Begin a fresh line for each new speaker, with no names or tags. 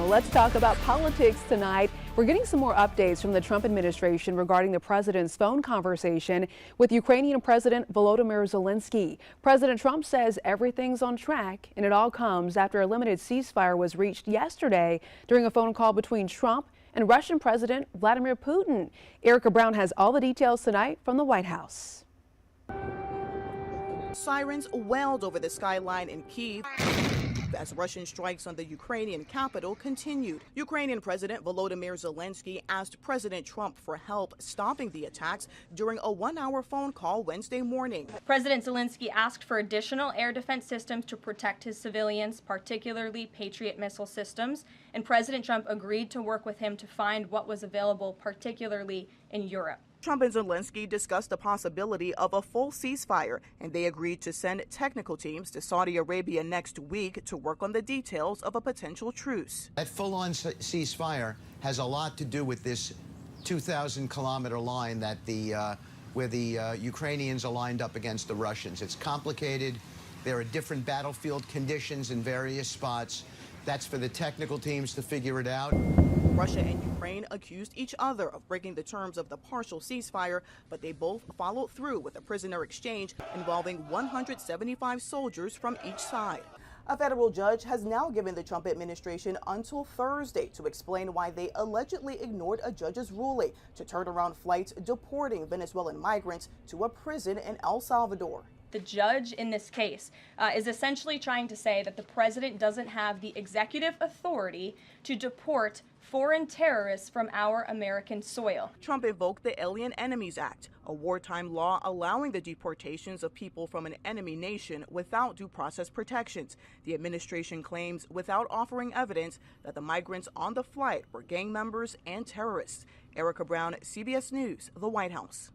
let's talk about politics tonight. We're getting some more updates from the Trump administration regarding the president's phone conversation with Ukrainian President Volodymyr Zelenskyy. President Trump says everything's on track, and it all comes after a limited ceasefire was reached yesterday during a phone call between Trump and Russian President Vladimir Putin. Erica Brown has all the details tonight from the White House.
Sirens wailed over the skyline in Kyiv as Russian strikes on the Ukrainian capital continued. Ukrainian President Volodymyr Zelenskyy asked President Trump for help stopping the attacks during a one-hour phone call Wednesday morning.
President Zelenskyy asked for additional air defense systems to protect his civilians, particularly Patriot missile systems, and President Trump agreed to work with him to find what was available, particularly in Europe.
Trump and Zelenskyy discussed the possibility of a full ceasefire, and they agreed to send technical teams to Saudi Arabia next week to work on the details of a potential truce.
That full-on ceasefire has a lot to do with this 2,000-kilometer line that where the Ukrainians are lined up against the Russians. It's complicated. There are different battlefield conditions in various spots. That's for the technical teams to figure it out.
Russia and Ukraine accused each other of breaking the terms of the partial ceasefire, but they both followed through with a prisoner exchange involving 175 soldiers from each side. A federal judge has now given the Trump administration until Thursday to explain why they allegedly ignored a judge's ruling to turn around flights deporting Venezuelan migrants to a prison in El Salvador.
The judge in this case is essentially trying to say that the president doesn't have the executive authority to deport foreign terrorists from our American soil.
Trump invoked the Alien Enemies Act, a wartime law allowing the deportations of people from an enemy nation without due process protections. The administration claims without offering evidence that the migrants on the flight were gang members and terrorists. Erica Brown, CBS News, the White House.